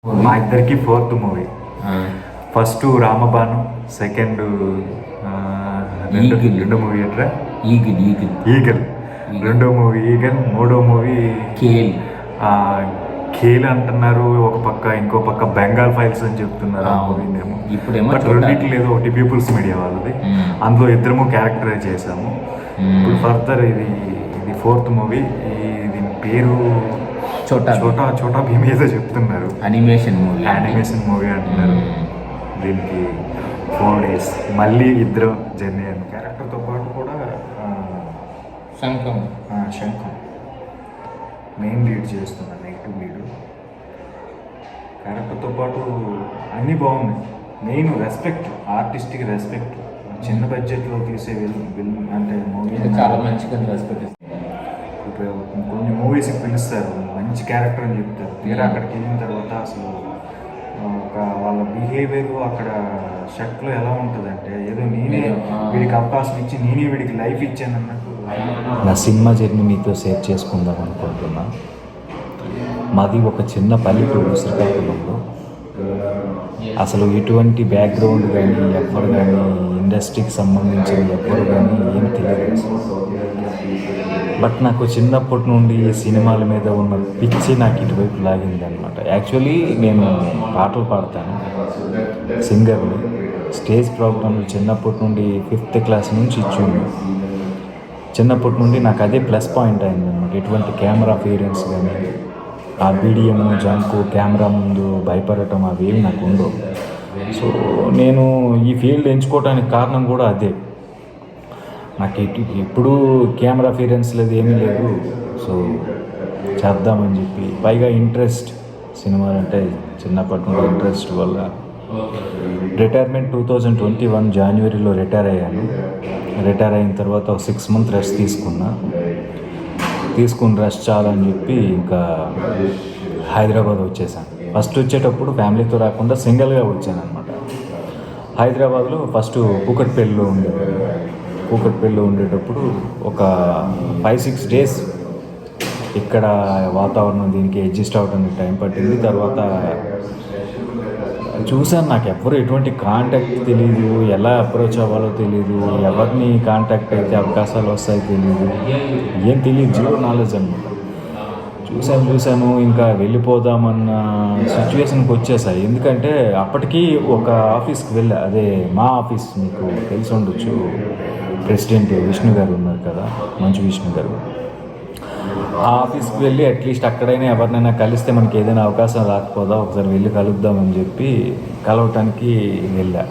మా ఇద్దరికి fourth movie. First రామబాను, second రెండో మూవీ ఎట్రా ఈగల్, రెండో మూవీ ఈగల్, మూడో మూవీ ఖేల్ అంటున్నారు ఒక పక్క, ఇంకో పక్క బెంగాల్ ఫైల్స్ అని చెప్తున్నారు ఆ మూవీనేమో. బట్ రెండింటి ఏదో ఒకటి పీపుల్స్ మీడియా వాళ్ళది, అందులో ఇద్దరము క్యారెక్టరైజ్ చేసాము. ఇప్పుడు ఫర్దర్ ఇది ఫోర్త్ మూవీ. దీని పేరు చోటా భీమ్ ఏదో చెప్తున్నారు, యానిమేషన్ మూవీ అంటున్నారు. దీనికి 4 days మళ్ళీ ఇద్దరు జర్నీ అని క్యారెక్టర్తో పాటు కూడా శంఖం మెయిన్ లీడ్ చేస్తున్నా, నెగిటివ్ లీడు. క్యారెక్టర్తో పాటు అన్నీ బాగున్నాయి. మెయిన్ రెస్పెక్ట్, ఆర్టిస్ట్కి రెస్పెక్ట్. చిన్న బడ్జెట్లో తీసే అంటే మూవీ చాలా మంచిగా రెస్పెక్ట్. కొన్ని మూవీస్కి పిలుస్తారు, మంచి క్యారెక్టర్ అని చెప్తారు. తీరా అక్కడికి వెళ్ళిన తర్వాత అసలు వాళ్ళ బిహేవియర్ అక్కడ షర్ట్లో ఎలా ఉంటుందంటే ఏదో నేనే వీడికి అవకాశం ఇచ్చి నేనే వీడికి లైఫ్ ఇచ్చాను అన్నట్టు. నా సినిమా జర్నీ మీతో షేర్ చేసుకుందాం అనుకుంటున్నా. మాది ఒక చిన్న పల్లెటూరు శ్రీకాకుళంలో. అసలు ఎటువంటి బ్యాక్గ్రౌండ్ కానీ ఎవ్వరు కానీ ఇండస్ట్రీకి సంబంధించిన ఎవ్వరు కానీ ఏం తెలియదు. బట్ నాకు చిన్నప్పటి నుండి సినిమాల మీద ఉన్న పిచ్చి నాకు ఇటువైపు లాగింది అనమాట. యాక్చువల్లీ నేను పాటలు పాడతాను, సింగర్ని. స్టేజ్ ప్రోగ్రాంలు చిన్నప్పటి నుండి 5th class నుంచి ఇచ్చింది. చిన్నప్పటి నుండి నాకు అదే ప్లస్ పాయింట్ అయింది అనమాట. ఎటువంటి కెమెరా అపియరెన్స్ కానీ, ఆ బీడియం జంకు కెమెరా ముందు భయపడటం అవేమి నాకు ఉండవు. సో నేను ఈ ఫీల్డ్ ఎంచుకోవడానికి కారణం కూడా అదే. నాకు ఎప్పుడూ కెమెరా అపియరెన్స్ లేదు, ఏమీ లేదు. సో చేద్దామని చెప్పి, పైగా ఇంట్రెస్ట్ సినిమాలంటే చిన్నప్పటి నుండి ఇంట్రెస్ట్ వల్ల రిటైర్మెంట్ 2021 Januaryలో రిటైర్ అయ్యాను. రిటైర్ అయిన తర్వాత ఒక 6 months రెస్ట్ తీసుకుని రెస్ట్ చాలని చెప్పి ఇంకా హైదరాబాద్ వచ్చేసాను. ఫస్ట్ వచ్చేటప్పుడు ఫ్యామిలీతో రాకుండా సింగిల్గా వచ్చాను అనమాట. హైదరాబాద్లో ఫస్ట్ కూకట్పల్లిలో ఉండేటప్పుడు ఒక 5-6 days ఇక్కడ వాతావరణం దీనికి అడ్జస్ట్ అవ్వడానికి టైం పట్టింది. తర్వాత చూసాను, నాకు ఎవ్వరు ఎటువంటి కాంటాక్ట్ తెలియదు, ఎలా అప్రోచ్ అవ్వాలో తెలియదు, ఎవరిని కాంటాక్ట్ అయితే అవకాశాలు వస్తాయో తెలియదు, ఏం తెలియదు, 0 knowledge అనమాట. చూశాను ఇంకా వెళ్ళిపోదామన్న సిచ్యువేషన్కి వచ్చేసాయి. ఎందుకంటే అప్పటికి ఒక ఆఫీస్కి వెళ్ళా, అదే మా ఆఫీస్, మీకు తెలిసి ఉండొచ్చు, ప్రెసిడెంట్ విష్ణు గారు ఉన్నారు కదా, మంచు విష్ణు గారు. ఆ ఆఫీస్కి వెళ్ళి అట్లీస్ట్ అక్కడైనా ఎవరినైనా కలిస్తే మనకి ఏదైనా అవకాశం రాకపోదా, ఒకసారి వెళ్ళి కలుద్దామని చెప్పి కలవటానికి వెళ్ళా.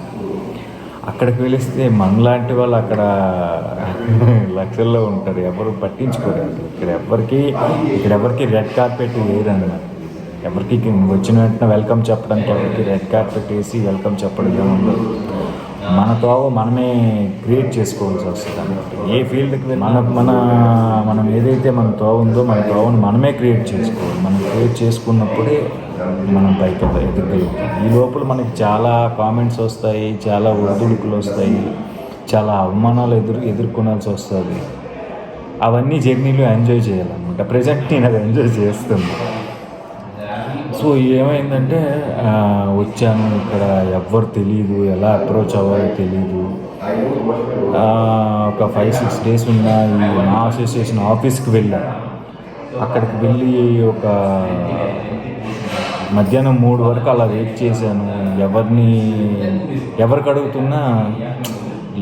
అక్కడికి వెళిస్తే మనలాంటి వాళ్ళు అక్కడ లక్షల్లో ఉంటారు, ఎవరు పట్టించుకోరు. ఇక్కడ ఎవరికి రెడ్ కార్పెట్ వేయరన్నమాట. ఎవరికి వచ్చిన వెంటనే వెల్కమ్ చెప్పడానికి ఎవరికి రెడ్ కార్పెట్ వేసి వెల్కమ్ చెప్పడం ఏముండదు. మన తోవ మనమే క్రియేట్ చేసుకోవాల్సి వస్తుంది అన్నమాట. ఏ ఫీల్డ్కి మనం ఏదైతే మన తోవ ఉందో మన తోవను మనమే క్రియేట్ చేసుకోవాలి. మనం క్రియేట్ చేసుకున్నప్పుడే మనం పైకి ఎదగలుగుతాం. ఈ లోపల మనకి చాలా కామెంట్స్ వస్తాయి, చాలా ఒడిదుడుకులు వస్తాయి, చాలా అవమానాలు ఎదుర్కొనాల్సి వస్తుంది. అవన్నీ జర్నీలో ఎంజాయ్ చేయాలన్నమాట. ప్రజెంట్ నేను అది ఎంజాయ్ చేస్తున్నాను. సో ఏమైందంటే వచ్చాను, ఇక్కడ ఎవ్వరు తెలియదు, ఎలా అప్రోచ్ అవ్వాలో తెలియదు. ఒక 5-6 days ఉన్న ఈ మా అసోసియేషన్ ఆఫీస్కి వెళ్ళాను. అక్కడికి వెళ్ళి ఒక మధ్యాహ్నం 3 వరకు అలా వెయిట్ చేశాను. ఎవరికి అడుగుతున్నా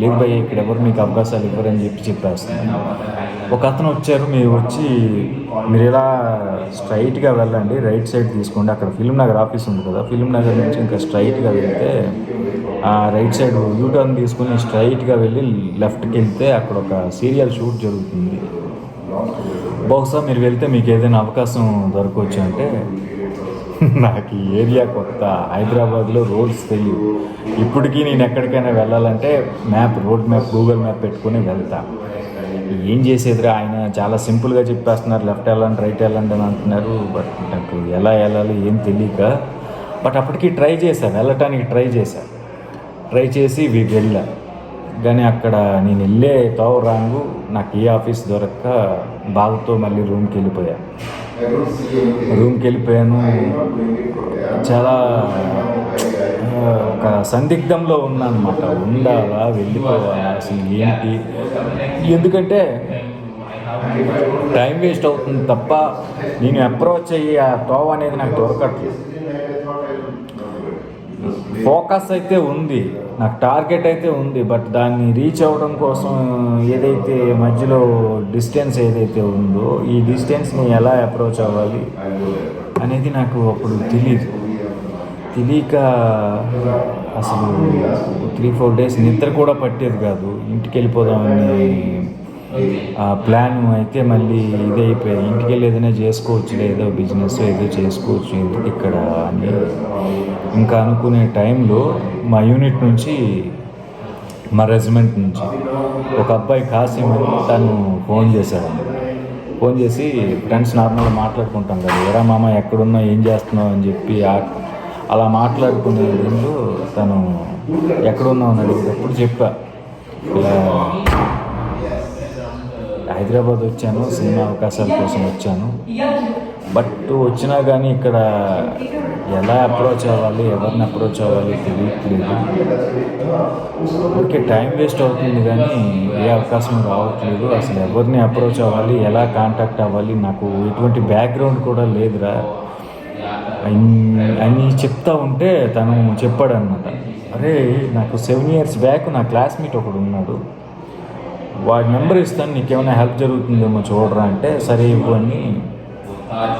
లేదు భయ్య, ఇక్కడ ఎవరు మీకు అవకాశాలు ఇవ్వరని చెప్పేస్తున్నాను. ఒక అతను వచ్చారు, మీరు ఇలా స్ట్రైట్గా వెళ్ళండి, రైట్ సైడ్ తీసుకోండి, అక్కడ ఫిల్మ్ నగర్ ఆఫీస్ ఉంది కదా, ఫిల్మ్ నగర్ నుంచి ఇంకా స్ట్రైట్గా వెళ్తే రైట్ సైడ్ యూటర్న్ తీసుకుని స్ట్రైట్గా వెళ్ళి లెఫ్ట్కి వెళ్తే అక్కడ ఒక సీరియల్ షూట్ జరుగుతుంది. బహుశా మీరు వెళ్తే మీకు ఏదైనా అవకాశం దొరకవచ్చు అంటే, నాకు ఈ ఏరియా కొత్త, హైదరాబాద్లో రోడ్స్ తెలియదు. ఇప్పటికీ నేను ఎక్కడికైనా వెళ్ళాలంటే రోడ్ మ్యాప్ గూగుల్ మ్యాప్ పెట్టుకుని వెళ్తా. ఏం చేసేదిరా, ఆయన చాలా సింపుల్గా చెప్పేస్తున్నారు, లెఫ్ట్ వెళ్ళండి రైట్ వెళ్ళండి అని అంటున్నారు. బట్ నాకు ఎలా వెళ్ళాలి ఏం తెలియక, బట్ అప్పటికి వెళ్ళటానికి ట్రై చేసి వెళ్ళా. కానీ అక్కడ నేను వెళ్ళే తోవ రాంగు, నాకు ఏ ఆఫీస్ దొరక్క బాధతో మళ్ళీ రూమ్కి వెళ్ళిపోయా. రూమ్కి వెళ్ళిపోయాను. చాలా ఒక సందిగ్ధంలో ఉన్నానమాట. ఉండాలా, వెళ్ళిపోవాలా, అసలు ఏంటి? ఎందుకంటే టైం వేస్ట్ అవుతుంది తప్ప నేను అప్రోచ్ అయ్యి ఆ తోవ అనేది నాకు దొరకట్లేదు. ఫోకస్ అయితే ఉంది, నాకు టార్గెట్ అయితే ఉంది, బట్ దాన్ని రీచ్ అవ్వడం కోసం ఏదైతే మధ్యలో డిస్టెన్స్ ఏదైతే ఉందో ఈ డిస్టెన్స్ని ఎలా అప్రోచ్ అవ్వాలి అనేది నాకు అప్పుడు తెలియక అసలు 3-4 డేస్ నిద్ర కూడా పట్టేది కాదు. ఇంటికి వెళ్ళిపోదామని ప్లాన్ అయితే మళ్ళీ ఇదే అయిపోయాయి. ఇంటికి వెళ్ళి ఏదైనా చేసుకోవచ్చు, ఏదో బిజినెస్ ఏదో చేసుకోవచ్చు, ఎందుకు ఇక్కడ అని ఇంకా అనుకునే టైంలో మా యూనిట్ నుంచి, మా రెజిమెంట్ నుంచి ఒక అబ్బాయి కాసిం అని తను ఫోన్ చేశాడు. ఫోన్ చేసి ఫ్రెండ్స్ నార్మల్గా మాట్లాడుకుంటాం కదా, ఎరా మామ ఎక్కడున్నా ఏం చేస్తున్నావు అని చెప్పి అలా మాట్లాడుకునే దీంట్లో తను ఎక్కడున్నావు అని అడిగేటప్పుడు చెప్పా, ఇలా హైదరాబాద్ వచ్చాను, సినిమా అవకాశాల కోసం వచ్చాను, బట్ వచ్చినా కానీ ఇక్కడ ఎలా అప్రోచ్ అవ్వాలి, ఎవరిని అప్రోచ్ అవ్వాలి తెలియట్లేదు. ఊరికే టైం వేస్ట్ అవుతుంది కానీ ఏ అవకాశం రావట్లేదు. అసలు ఎవరిని అప్రోచ్ అవ్వాలి, ఎలా కాంటాక్ట్ అవ్వాలి, నాకు ఎటువంటి బ్యాక్గ్రౌండ్ కూడా లేదురా అని చెప్తా ఉంటే తను చెప్పాడు అనమాట, అరే నాకు 7 years బ్యాక్ నా క్లాస్మేట్ ఒకడు ఉన్నాడు, వాడి నెంబర్ ఇస్తాను, నీకేమైనా హెల్ప్ జరుగుతుందేమో చూడరా అంటే సరే ఇవ్వు అని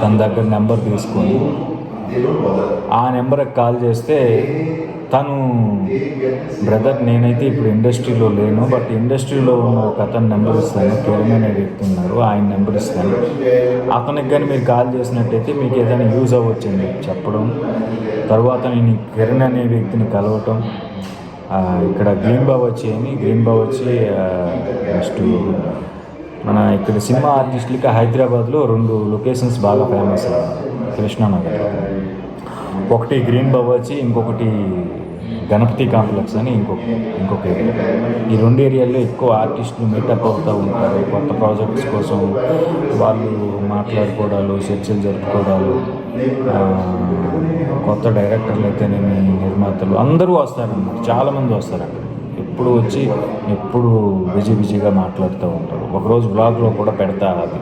తన దగ్గర నెంబర్ తీసుకొని ఆ నెంబర్కి కాల్ చేస్తే తను, బ్రదర్ నేనైతే ఇప్పుడు ఇండస్ట్రీలో లేను, బట్ ఇండస్ట్రీలో ఉన్న ఒక అతని నెంబర్ ఇస్తాను, కిరణ్ అనే వ్యక్తి ఉన్నారు, ఆయన నెంబర్ ఇస్తాను, అతనికి కానీ మీరు కాల్ చేసినట్టయితే మీకు ఏదైనా యూజ్ అవ్వచ్చని చెప్పడం. తర్వాత నేను కిరణ్ అనే వ్యక్తిని కలవటం, ఇక్కడ గ్రీన్ బావచ్చి నెక్స్ట్ మన ఇక్కడ సినిమా ఆర్టిస్టులకి హైదరాబాద్లో 2 లొకేషన్స్ బాగా ఫేమస్, కృష్ణానగర్, ఒకటి గ్రీన్ బావచ్చి, ఇంకొకటి గణపతి కాంప్లెక్స్ అని ఇంకొక ఏరియా. ఈ 2 ఏరియాల్లో ఎక్కువ ఆర్టిస్టులు మీటప్ అవుతూ ఉంటారు. కొత్త ప్రాజెక్ట్స్ కోసం వాళ్ళు మాట్లాడుకోవడాలు, చర్చలు జరుపుకోవడాలు, కొత్త డైరెక్టర్లు అయితేనేమి, నిర్మాతలు అందరూ వస్తారన్నమాట, చాలామంది వస్తారు అక్కడ. ఎప్పుడు బిజీగా మాట్లాడుతూ ఉంటారు. ఒకరోజు బ్లాగ్లో కూడా పెడతా అది,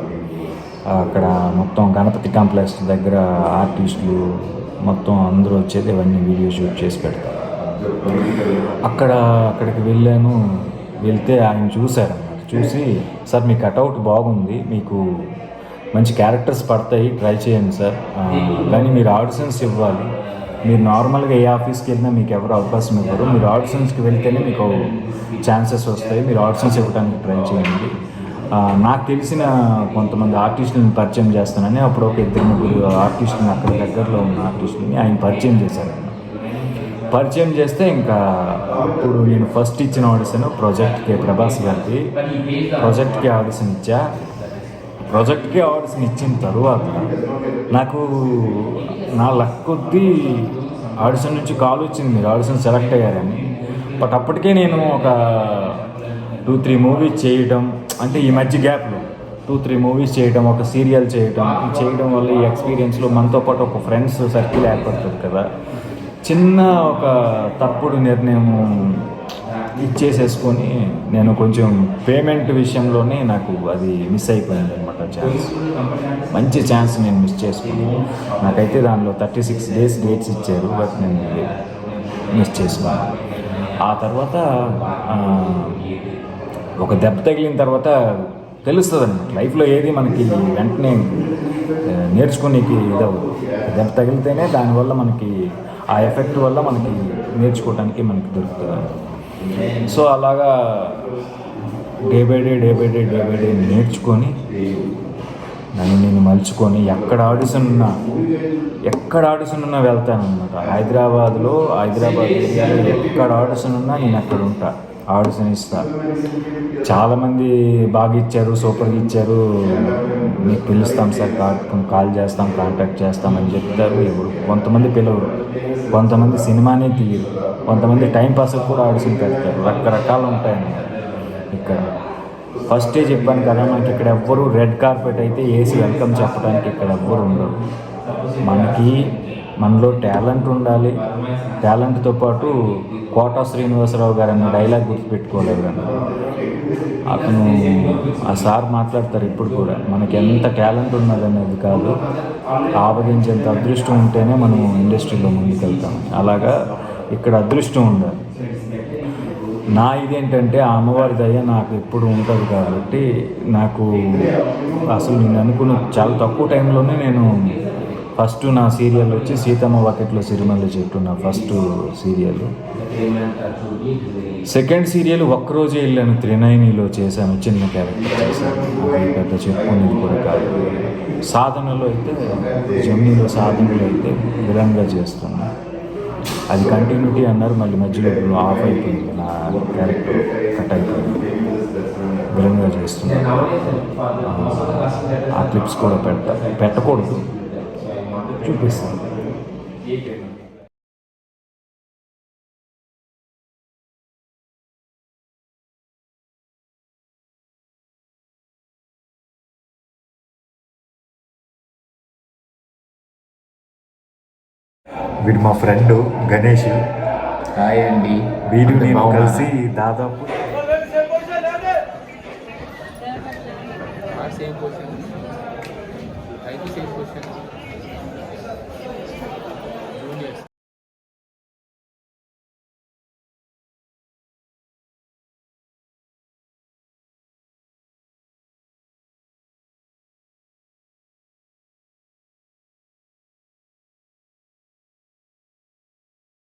అక్కడ మొత్తం గణపతి కాంప్లెక్స్ దగ్గర ఆర్టిస్టులు మొత్తం అందరూ వచ్చేది ఇవన్నీ వీడియో షూట్ చేసి పెడతారు. అక్కడికి వెళ్తే ఆయన చూశారన్నమాట. చూసి సార్ మీ కటౌట్ బాగుంది, మీకు మంచి క్యారెక్టర్స్ పడతాయి, ట్రై చేయండి సార్, కానీ మీరు ఆడిషన్స్ ఇవ్వాలి, మీరు నార్మల్గా ఏ ఆఫీస్కి వెళ్ళినా మీకు ఎవరు అవకాశం ఇవ్వరు, మీరు ఆడిషన్స్కి వెళ్తేనే మీకు ఛాన్సెస్ వస్తాయి, మీరు ఆడిషన్స్ ఇవ్వడానికి ట్రై చేయండి, నాకు తెలిసిన కొంతమంది ఆర్టిస్టులను పరిచయం చేస్తానని అప్పుడు ఒక 2-3 ఆర్టిస్టులను అక్కడ దగ్గరలో ఉన్న ఆర్టిస్టులని ఆయన పరిచయం చేశారు. పరిచయం చేస్తే ఇంకా అప్పుడు నేను ఫస్ట్ ఇచ్చిన ఆడిషన్ ప్రాజెక్ట్కి, ప్రభాస్ గారికి ప్రాజెక్ట్కి ఆడిషన్ ఇచ్చా. ప్రాజెక్ట్కి ఆడిషన్ ఇచ్చిన తరువాత నాకు నా లక్ కొద్దీ ఆడిషన్ నుంచి కాల్ వచ్చింది, మీరు ఆడిషన్ సెలెక్ట్ అయ్యారని. బట్ అప్పటికే నేను ఒక 2-3 మూవీస్ చేయడం, అంటే ఈ మధ్య గ్యాప్లో 2-3 మూవీస్ చేయడం, ఒక సీరియల్ చేయడం వల్ల ఈ ఎక్స్పీరియన్స్లో మనతో పాటు ఒక ఫ్రెండ్స్ సర్కిల్ ఏర్పడుతుంది కదా, చిన్న ఒక తప్పుడు నిర్ణయం ఇచ్చేసేసుకొని నేను కొంచెం పేమెంట్ విషయంలోనే నాకు అది మిస్ అయిపోయింది అనమాట. మంచి ఛాన్స్ నేను మిస్ చేసుకున్నాను. నాకైతే దానిలో 36 days డేట్స్ ఇచ్చారు, బట్ నేను మిస్ చేసుకున్నాను. ఆ తర్వాత ఒక దెబ్బ తగిలిన తర్వాత తెలుస్తుంది అన్నమాట, లైఫ్లో ఏది మనకి వెంటనే నేర్చుకునేకి ఇదవ్వదు. దెబ్బ తగిలితేనే దానివల్ల మనకి ఆ ఎఫెక్ట్ వల్ల మనకి నేర్చుకోవడానికి మనకి దొరుకుతుంది. సో అలాగా డే బై డే నేర్చుకొని నన్ను నేను మలుచుకొని ఎక్కడ ఆడిషన్ ఉన్నా వెళ్తానన్నమాట. హైదరాబాద్లో ఎక్కడ ఆడిషన్ ఉన్నా నేను అక్కడ ఉంటా, ఆడిషన్ ఇస్తా. చాలామంది బాగా ఇచ్చారు, సూపర్గా ఇచ్చారు, మీకు పిలుస్తాం సార్, కాల్ చేస్తాం, కాంటాక్ట్ చేస్తామని చెప్తారు. కొంతమంది పిలవరు, కొంతమంది సినిమానే తీయరు, కొంతమంది టైం పాస్కి కూడా ఆడిషన్ పెడతారు. రకరకాలు ఉంటాయన్నమాట ఇక్కడ. ఫస్టే చెప్పాను కదా, మనకి ఇక్కడ ఎవ్వరు రెడ్ కార్పెట్ అయితే వేసి వెల్కమ్ చెప్పడానికి ఇక్కడ ఎవ్వరు ఉండరు. మనలో టాలెంట్ ఉండాలి. టాలెంట్తో పాటు కోటా శ్రీనివాసరావు గారు అన్న డైలాగ్ గుర్తుపెట్టుకోలేదు. అతను ఆ సార్ మాట్లాడతారు ఇప్పుడు కూడా, మనకి ఎంత టాలెంట్ ఉన్నదనేది కాదు, ఆవగించేంత అదృష్టం ఉంటేనే మనం ఇండస్ట్రీలో ముందుకెళ్తాం. అలాగా ఇక్కడ అదృష్టం ఉండాలి. నా ఇదేంటంటే ఆ అమ్మవారి దయ నాకు ఎప్పుడు ఉంటుంది కాబట్టి, నాకు అసలు నేను అనుకున్న చాలా తక్కువ టైంలోనే నేను ఫస్ట్ నా సీరియల్ వచ్చి సీతమ్మ వాకిట్లో సిరిమల్లె చెట్టు నా ఫస్ట్ సీరియల్. సెకండ్ సీరియల్ ఒక్కరోజే వెళ్ళాను, త్రినయనిలో చేశాను, చిన్న క్యారెక్టర్ చేశాను. అది పెద్ద చెప్పుకునేది కూడా కాదు. సాధనలో అయితే జమ్నీలో సాధనలో అయితే విలన్గా చేస్తున్నాను. అది కంటిన్యూటీ అన్నారు, మళ్ళీ మధ్యలో ఆఫ్ అయిపోయింది, నా క్యారెక్టర్ కట్ అయిపోయింది. విలన్గా చేస్తున్నాను. ఆ క్లిప్స్ కూడా పెట్టకూడదు, చూపిస్తాను. వీడు మా ఫ్రెండ్ గణేష్. హాయ్ అండి. వీడు నేను కలిసి దాదాపు సేమ్ క్వశ్చన్.